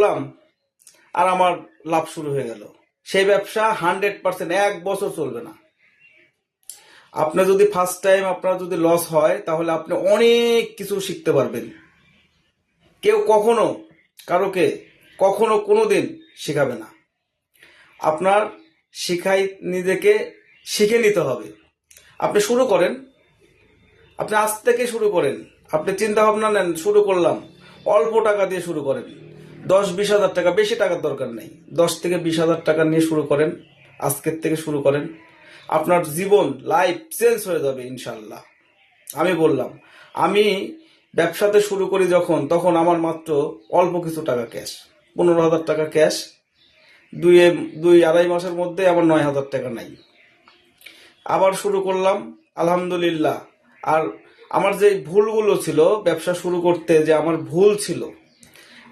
করলাম আর আমার লাভ শুরু হয়ে গেল। সেই ব্যবসা 100% 1 বছর চলবে না। আপনি যদি ফার্স্ট টাইম আপনার যদি লস হয় তাহলে আপনি অনেক কিছু শিখতে পারবেন। কেউ কখনো কারোকে কখনো কোনোদিন শেখাবে না। আপনার নিজেকে শিখে নিতে হবে। আপনি শুরু করেন, আপনি আজ থেকে শুরু করেন। আপনি চিন্তা ভাবনা নেন, শুরু করলাম, অল্প টাকা দিয়ে শুরু করেন। 10-20 হাজার টাকা, বেশি টাকার দরকার নেই। 10 থেকে 20 হাজার টাকা নিয়ে শুরু করেন, আজকের থেকে শুরু করেন। আপনার জীবন লাইফ চেঞ্জ হয়ে যাবে ইনশাল্লাহ। আমি বললাম, আমি ব্যবসাতে শুরু করি যখন, তখন আমার মাত্র অল্প কিছু টাকা ক্যাশ, 15,000 টাকা ক্যাশ। 2-2.5 মাসের মধ্যে আমার 9,000 টাকা নাই। আবার শুরু করলাম, আলহামদুলিল্লাহ। আর আমার যে ভুলগুলো ছিল ব্যবসা শুরু করতে, যে আমার ভুল ছিল,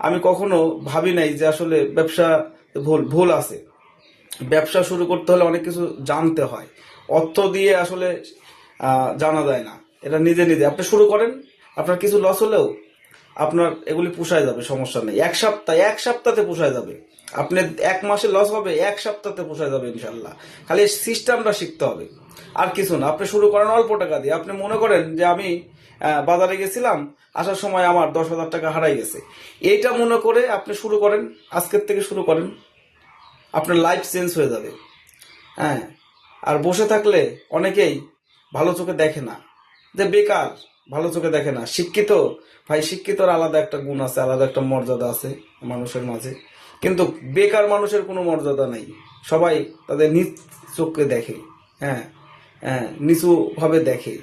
আমি কখনো ভাবি নাই যে আসলে ব্যবসা ভুল ভুল আছে। ব্যবসা শুরু করতে হলে অনেক কিছু জানতে হয়, অর্থ দিয়ে আসলে জানা যায় না। এটা নিজে নিজে আপনি শুরু করেন, আপনার কিছু লস হলেও আপনার এগুলি পোষায় যাবে, সমস্যা নেই। এক সপ্তাহে পোষায় যাবে। আপনি 1 মাসে লস হবে, 1 সপ্তাহে পোষায় যাবে ইনশাল্লাহ। খালি সিস্টেমটা শিখতে হবে, আর কিছু না। আপনি শুরু করেন অল্প টাকা দিয়ে। আপনি মনে করেন যে আমি বাজারে গেছিলাম, আসার সময় আমার 10,000 টাকা হারাই গেছে। এইটা মনে করে আপনি শুরু করেন, আজকের থেকে শুরু করেন, আপনার লাইফ চেঞ্জ হয়ে যাবে। হ্যাঁ। আর বসে থাকলে অনেকেই ভালো চোখে দেখে না, যে বেকার, ভালো চোখে দেখে না। শিক্ষিত ভাই, শিক্ষিতর আলাদা একটা গুণ আছে, আলাদা একটা মর্যাদা আছে মানুষের মাঝে। কিন্তু বেকার মানুষের কোনো মর্যাদা নেই। সবাই তাদের নিজ চোখে দেখে। হ্যাঁ, হ্যাঁ, নিচু ভাবে দেখে।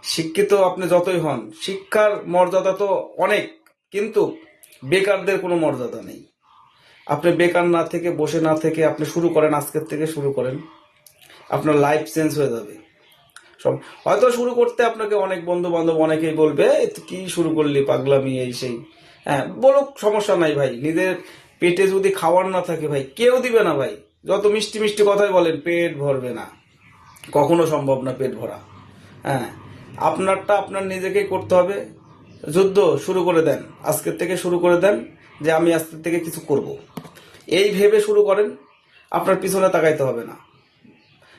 শিক্ষিত আপনি যতই হন, শিক্ষার মর্যাদা তো অনেক, কিন্তু বেকারদের কোনো মর্যাদা নেই। আপনি বেকার না থেকে, বসে না থেকে আপনি শুরু করেন, আজকের থেকে শুরু করেন, আপনার লাইফ চেঞ্জ হয়ে যাবে। সব হয়তো শুরু করতে আপনাকে অনেক বন্ধু বান্ধব অনেকেই বলবে, তুই কি শুরু করলি, পাগলামি, এই সেই। হ্যাঁ, বলুক, সমস্যা নাই ভাই। নিজের পেটে যদি খাওয়ার না থাকে ভাই, কেউ দিবে না ভাই। যত মিষ্টি মিষ্টি কথাই বলেন, পেট ভরবে না, কখনো সম্ভব না পেট ভরা। হ্যাঁ, আপনারটা আপনার নিজেকেই করতে হবে। যুদ্ধ শুরু করে দেন, আজকের থেকে শুরু করে দেন, যে আমি আজকের থেকে কিছু করব, এই ভেবে শুরু করেন। আপনার পিছনে তাকাইতে হবে না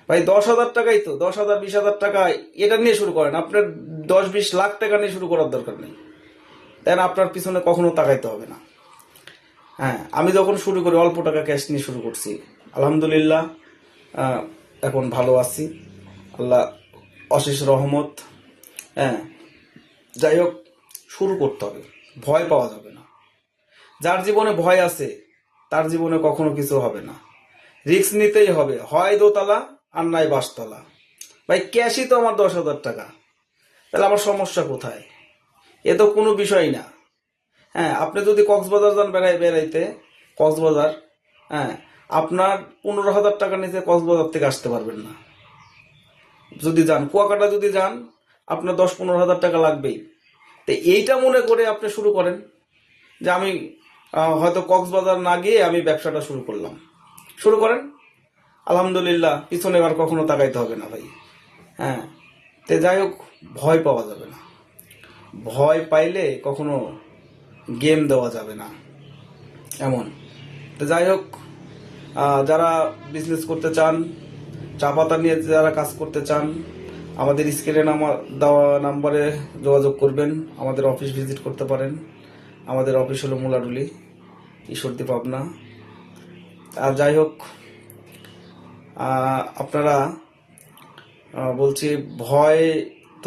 ভাই। 10,000 টাকাই তো, 10,000 20,000 টাকা, এটা নিয়ে শুরু করেন। আপনার 10-20 লাখ টাকা নিয়ে শুরু করার দরকার নেই। তাই না? আপনার পিছনে কখনো তাকাইতে হবে না। হ্যাঁ, আমি যখন শুরু করি অল্প টাকা ক্যাশ নিয়ে শুরু করছি, আলহামদুলিল্লাহ। এখন ভালো আছি, আল্লাহ অশেষ রহমত। হ্যাঁ, যাই হোক, শুরু করতে হবে, ভয় পাওয়া যাবে না। যার জীবনে ভয় আছে তার জীবনে কখনো কিছু হবে না। রিস্ক নিতেই হবে, হয় দোতলা আর নাই বাসতলা। ভাই, ক্যাশই তো আমার 10,000 টাকা, তাহলে আমার সমস্যা কোথায়? এ তো কোনো বিষয় না। হ্যাঁ, আপনি যদি কক্সবাজার যান বেড়াইতে, কক্সবাজার, হ্যাঁ, আপনার 15,000 টাকা নিচে কক্সবাজার থেকে আসতে পারবেন না। যদি যান কুয়াকাটা, যদি যান, আপনার 10-15 হাজার টাকা লাগবেই। তো এইটা মনে করে আপনি শুরু করেন, যে আমি হয়তো কক্সবাজার না গিয়ে আমি ব্যবসাটা শুরু করলাম। শুরু করেন, আলহামদুলিল্লাহ। পিছনে আর কখনো তাকাইতে হবে না ভাই। হ্যাঁ, তো যাই হোক, ভয় পাওয়া যাবে না। ভয় পাইলে কখনো গেম দেওয়া যাবে না, এমন। তো যাই হোক, যারা বিজনেস করতে চান, চা পাতা নিয়ে যারা কাজ করতে চান, আমাদের স্ক্রিনে দেওয়া নাম্বারে যোগাযোগ করবেন। আমাদের অফিস ভিজিট করতে পারেন। আমাদের অফিস হলো মুলাডুলি, ঈশ্বরদী, পাবনা। আর যাই হোক, আপনারা বলছি, ভয়